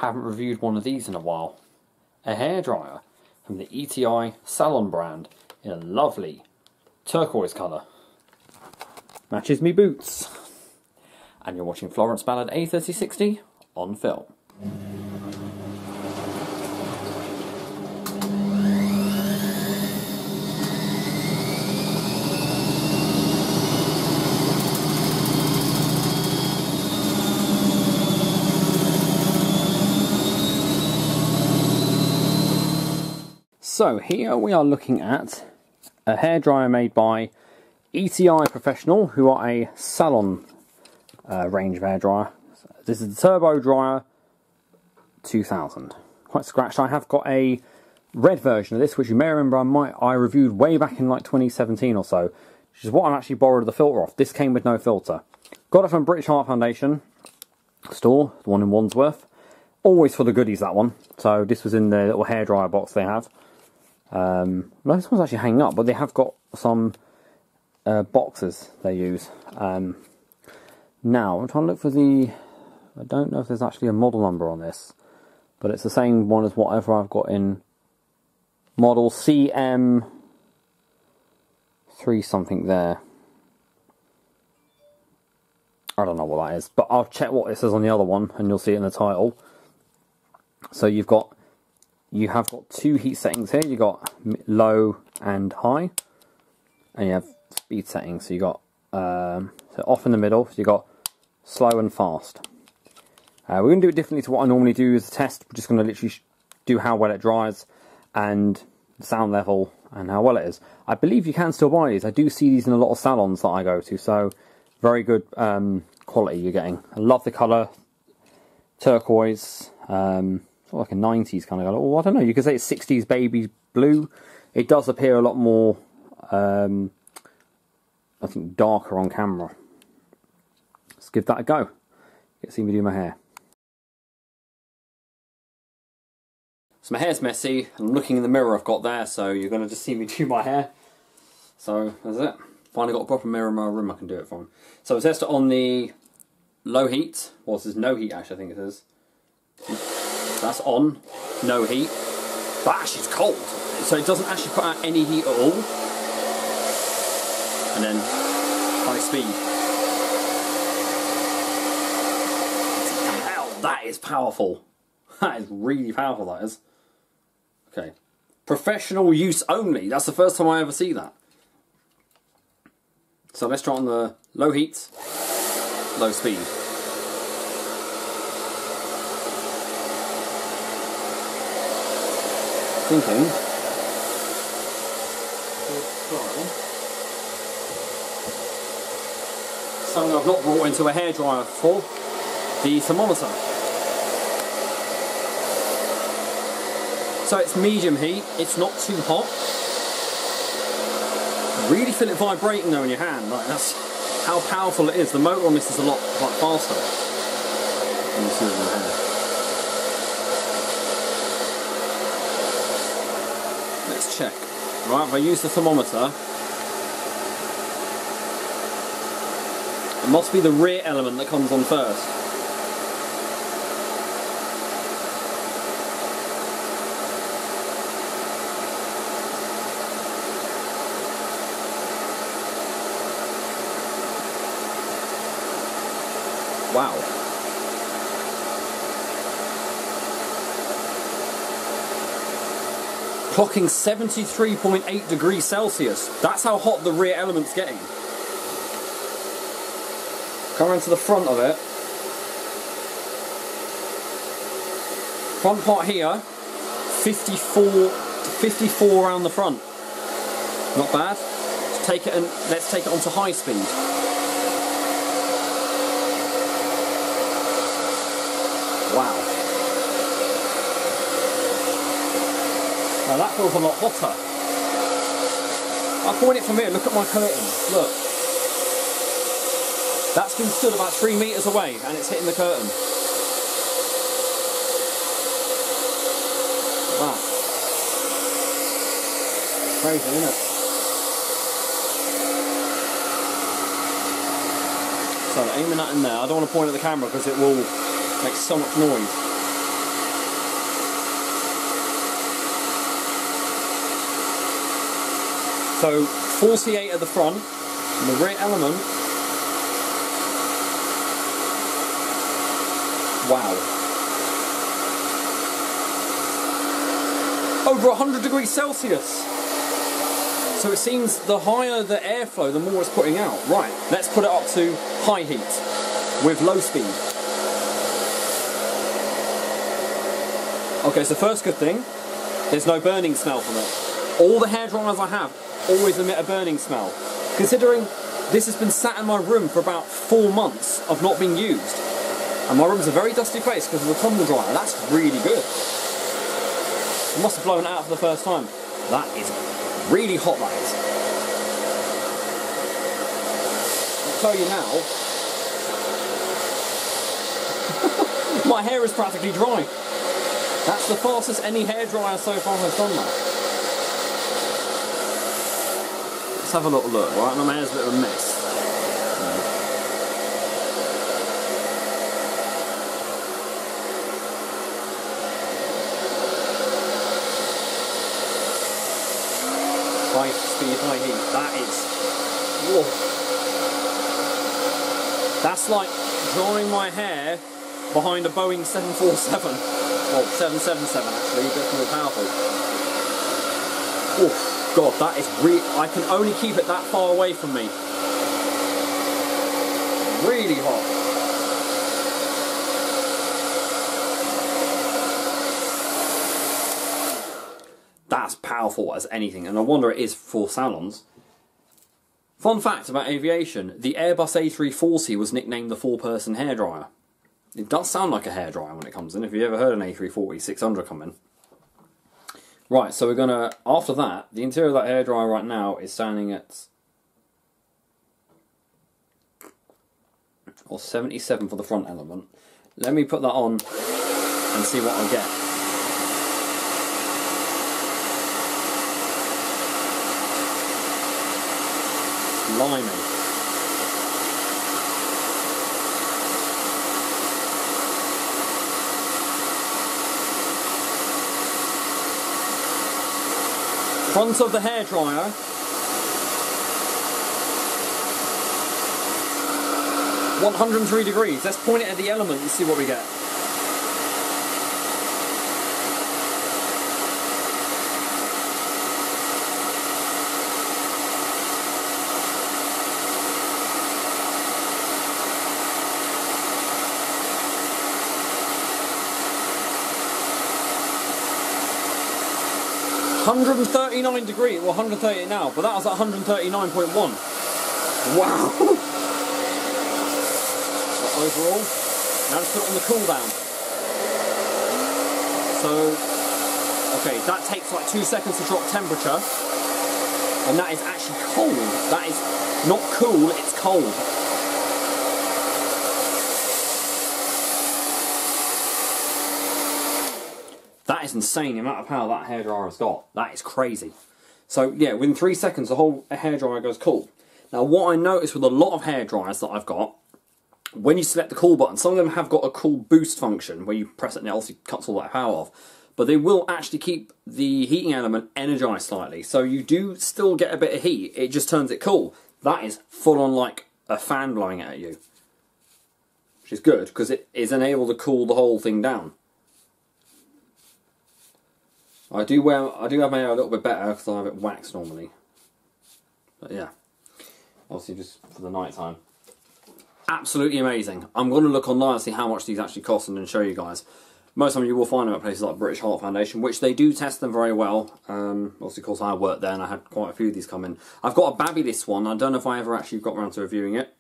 Haven't reviewed one of these in a while. A hairdryer from the ETI Salon brand in a lovely turquoise colour. Matches me boots. And you're watching FlorenceBallardA3060 on film. So here we are looking at a hairdryer made by ETI Professional, who are a Salon range of hairdryer. This is the Turbodryer 2000. Quite scratched. I have got a red version of this, which you may remember I reviewed way back in like 2017 or so, which is what I actually borrowed the filter off. This came with no filter. Got it from British Heart Foundation store, the one in Wandsworth. Always for the goodies, that one. So this was in the little hairdryer box they have. Well, this one's actually hanging up, but they have got some boxes they use. Now, I'm trying to look for the... I don't know if there's actually a model number on this, but it's the same one as whatever I've got in model CM3 something there. I don't know what that is, but I'll check what it says on the other one, and you'll see it in the title. So you have got two heat settings here. You've got low and high, and you have speed settings. So you got so off in the middle. So you got slow and fast. We're going to do it differently to what I normally do as a test. We're just going to literally do how well it dries and the sound level and how well it is. I believe you can still buy these. I do see these in a lot of salons that I go to. So very good quality you're getting. I love the colour, turquoise. Sort of like a 90s kind of colour. Oh, I don't know, you could say it's 60s baby blue. It does appear a lot more, I think, darker on camera. Let's give that a go. Get to see me do my hair. So my hair's messy. I'm looking in the mirror I've got there, so you're going to just see me do my hair. So, that's it. Finally got a proper mirror in my room I can do it from. So I test it on the low heat. Well, this is no heat actually, I think it is. That's on, no heat, but actually it's cold, so it doesn't actually put out any heat at all. And then high speed. Hell, that is powerful. That is really powerful, that is. Okay, professional use only. That's the first time I ever see that. So let's try on the low heat, low speed. Thinking something I've not brought into a hairdryer before, the thermometer. So it's medium heat, it's not too hot. Really feel it vibrating though in your hand, like that's how powerful it is. The motor on this is a lot faster. You can see it in your hand. Let's check. Right, if I use the thermometer, it must be the rear element that comes on first. Wow. Clocking 73.8 degrees Celsius. That's how hot the rear element's getting. Come around to the front of it. Front part here, 54 around the front. Not bad. Let's take it onto high speed. Wow. Now that feels a lot hotter. I'll point it from here, look at my curtain, look. That's been stood about 3 meters away and it's hitting the curtain. Wow. Crazy, isn't it? So aiming that in there, I don't want to point at the camera because it will make so much noise. So 48 at the front, and the rear element, wow. Over 100 degrees Celsius. So it seems the higher the airflow, the more it's putting out. Right, let's put it up to high heat with low speed. Okay, so first good thing, there's no burning smell from it. All the hairdryers I have always emit a burning smell. Considering this has been sat in my room for about 4 months of not being used. And my room's a very dusty place because of the tumble dryer. That's really good. I must have blown it out for the first time. That is really hot, that is. I'll tell you now, my hair is practically dry. That's the fastest any hairdryer so far has done that. Let's have a little look, right? My hair's a bit of a mess. High speed, high heat. That is... whoa. That's like drying my hair behind a Boeing 747. Well, 777 actually, a bit more powerful. Oh, God, that is really... I can only keep it that far away from me. Really hot. That's powerful as anything, and no wonder it is for salons. Fun fact about aviation, the Airbus A340 was nicknamed the 4-person hairdryer. It does sound like a hairdryer when it comes in, if you've ever heard an A340-600 come in. Right, so we're going to, after that, the interior of that hairdryer right now is standing at... or 77 for the front element. Let me put that on and see what I get. Blimey. Front of the hairdryer. (103 degrees). Let's point it at the element and see what we get. (139 degrees), well 138 now, but that was at 139.1. Wow! But overall, now let's put it on the cool down. So, okay, that takes like 2 seconds to drop temperature, and that is actually cold. That is not cool, it's cold. That is insane, the amount of power that hairdryer has got. That is crazy. So yeah, within 3 seconds the whole hairdryer goes cool. Now what I noticed with a lot of hairdryers that I've got, when you select the cool button, some of them have got a cool boost function where you press it and it obviously cuts all that power off. But they will actually keep the heating element energized slightly. So you do still get a bit of heat, it just turns it cool. That is full on like a fan blowing at you. Which is good, because it is enabled to cool the whole thing down. I do have my hair a little bit better because I have it waxed normally. But yeah, obviously just for the night time. Absolutely amazing. I'm going to look online and see how much these actually cost and then show you guys. Most of them you will find them at places like British Heart Foundation, which they do test them very well. Obviously, of course, I worked there and I had quite a few of these come in. I've got a Babyless one. I don't know if I ever actually got around to reviewing it.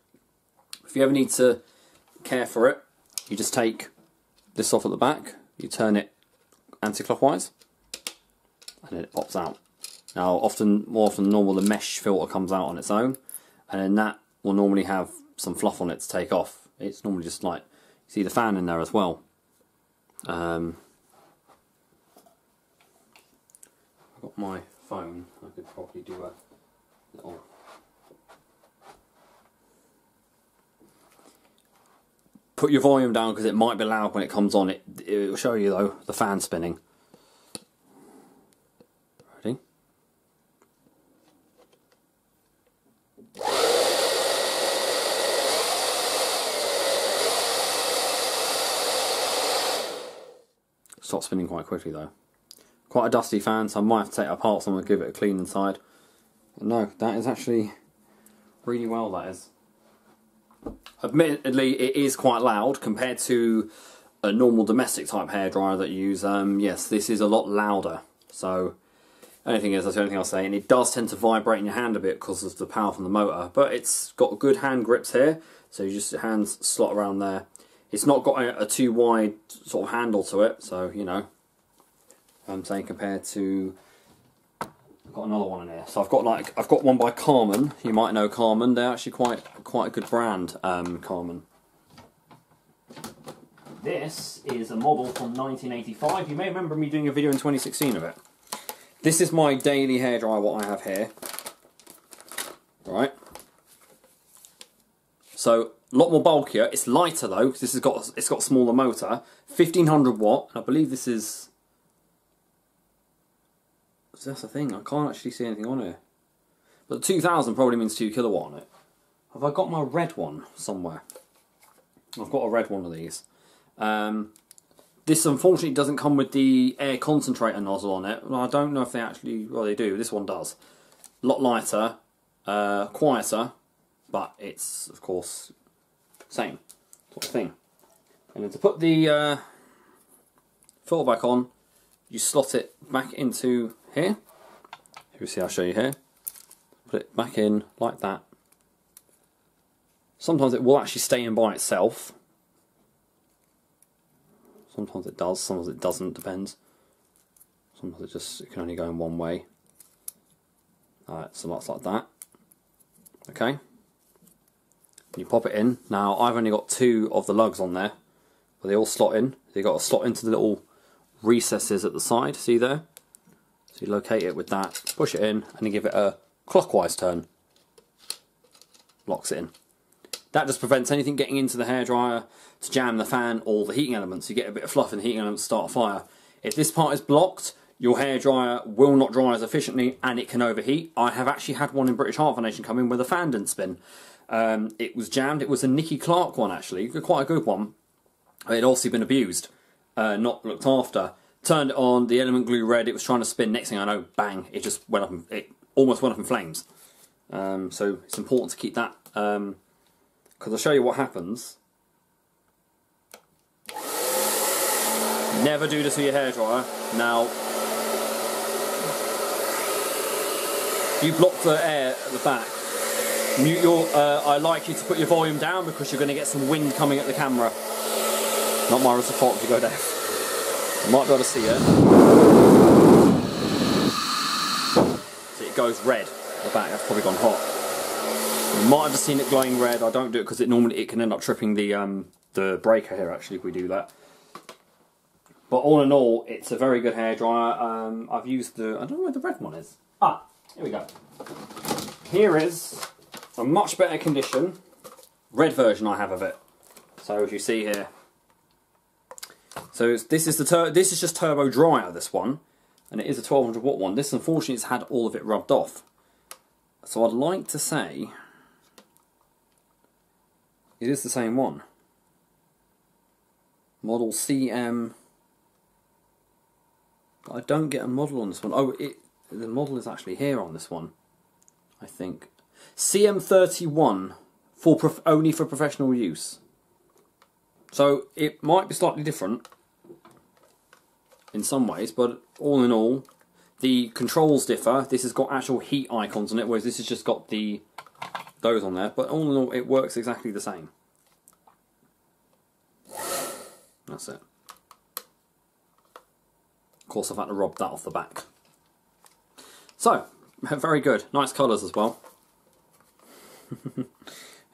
If you ever need to care for it, you just take this off at the back, you turn it anti-clockwise, and then it pops out. Now, more often than normal, the mesh filter comes out on its own, and then that will normally have some fluff on it to take off. It's normally just like, you see the fan in there as well. I've got my phone, I could probably do a little... Put your volume down because it might be loud when it comes on. It will show you though, the fan spinning. Ready? Stopped spinning quite quickly though. Quite a dusty fan, so I might have to take it apart so I'm going to give it a clean inside. But no, that is actually really well, that is. Admittedly, it is quite loud compared to a normal domestic type hairdryer that you use. Yes, this is a lot louder. So, only thing is, that's the only thing I'll say. And it does tend to vibrate in your hand a bit because of the power from the motor. But it's got good hand grips here, so you just your hands slot around there. It's not got a too wide sort of handle to it, so you know. I'm saying compared to, I've got another one in here. So I've got one by Carmen. You might know Carmen. They're actually quite a good brand. Carmen. This is a model from 1985. You may remember me doing a video in 2016 of it. This is my daily hairdryer. What I have here, right? So a lot more bulkier. It's lighter though, because it's got a smaller motor. 1500 watt. I believe this is. That's the thing. I can't actually see anything on here. But 2000 probably means 2 kilowatt on it. Have I got my red one somewhere? I've got a red one of these. This unfortunately doesn't come with the air concentrator nozzle on it. Well, I don't know if they actually. Well, they do. This one does. A lot lighter, quieter, but it's of course same sort of thing. And then to put the filter back on, you slot it back into here. You see, I'll show you here. Put it back in like that. Sometimes it will actually stay in by itself. Sometimes it does, sometimes it doesn't, depends. Sometimes it can only go in one way. Alright, so that's like that. Okay. You pop it in. Now I've only got 2 of the lugs on there, but they all slot in. They got to slot into the little recesses at the side, see there? So you locate it with that, push it in, and you give it a clockwise turn. Locks it in. That just prevents anything getting into the hairdryer to jam the fan or the heating elements. You get a bit of fluff in the heating elements to start a fire. If this part is blocked, your hairdryer will not dry as efficiently and it can overheat. I have actually had one in British Heart Foundation come in where the fan didn't spin. It was jammed. It was a Nicky Clark one actually, quite a good one. It had also been abused, not looked after. Turned it on, the element glue red, it was trying to spin. Next thing I know, bang, it just went up, it almost went up in flames. So it's important to keep that, because I'll show you what happens. Never do this with your hairdryer. Now, you block the air at the back. Mute your. I like you to put your volume down because you're going to get some wind coming at the camera. Not my fault if you go deaf. You might be able to see it. See, it goes red at the back. That's probably gone hot. You might have just seen it glowing red. I don't do it because it can end up tripping the breaker here. Actually, if we do that. But all in all, it's a very good hairdryer. I've used I don't know where the red one is. Ah, here we go. Here is a much better condition red version I have of it. So as you see here, so this is just Turbodryer, this one, and it is a 1200 watt one. This unfortunately has had all of it rubbed off. So I'd like to say it is the same one. Model CM. I don't get a model on this one. Oh, the model is actually here on this one, I think. CM31 only for professional use. So it might be slightly different in some ways, but all in all, the controls differ. This has got actual heat icons on it, whereas this has just got those on there. But all in all, it works exactly the same. That's it. Of course, I've had to rub that off the back. So, very good. Nice colours as well.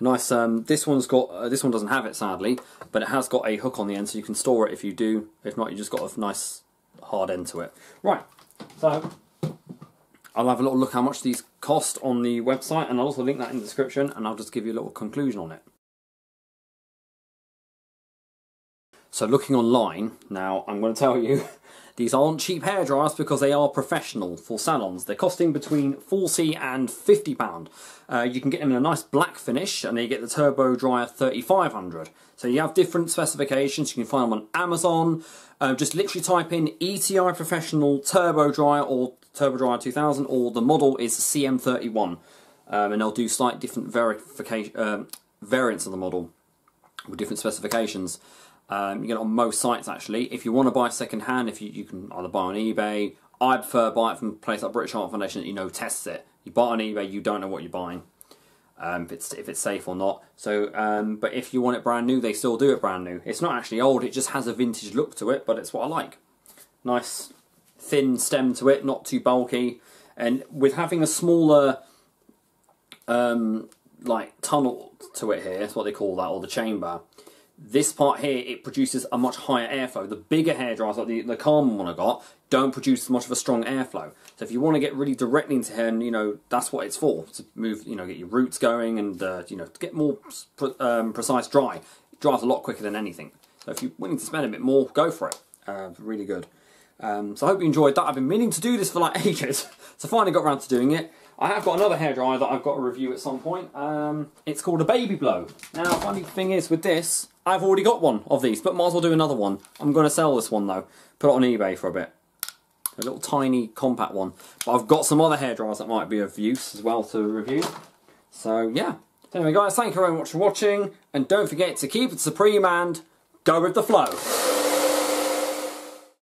Nice. This one doesn't have it sadly, but it has got a hook on the end, so you can store it if you do. If not, you just got a nice hard end to it. Right. So, I'll have a little look how much these cost on the website, and I'll also link that in the description, and I'll just give you a little conclusion on it. So looking online, now I'm going to tell you, These aren't cheap hairdryers because they are professional for salons. They're costing between £40 and £50. You can get them in a nice black finish, and then you get the Turbodryer 3500. So you have different specifications. You can find them on Amazon. Just literally type in ETI Professional Turbodryer or Turbodryer 2000, or the model is CM31. And they'll do slight different variants of the model with different specifications. You get it on most sites actually. If you want to buy second hand, if you can either buy on eBay. I prefer buy it from a place like British Heart Foundation that you know tests it. You buy it on eBay, you don't know what you're buying, if it's safe or not. So, but if you want it brand new, they still do it brand new. It's not actually old; it just has a vintage look to it. But it's what I like. Nice thin stem to it, not too bulky, and with having a smaller like tunnel to it here, that's what they call that, or the chamber. This part here, it produces a much higher airflow. The bigger hairdryers, like the Carmen one I got, don't produce much of a strong airflow. So if you want to get really directly into hair, and you know that's what it's for, to move, you know, get your roots going, and you know, to get more precise dry. It dries a lot quicker than anything. So if you're willing to spend a bit more, go for it. Really good. So I hope you enjoyed that. I've been meaning to do this for like ages, so finally got around to doing it. I have got another hairdryer that I've got to review at some point. It's called a Baby Blow. Now, funny thing is with this, I've already got one of these, but might as well do another one. I'm going to sell this one though. Put it on eBay for a bit. A little tiny compact one. But I've got some other hairdryers that might be of use as well to review. So yeah. Anyway guys, thank you very much for watching. And don't forget to keep it supreme and go with the flow.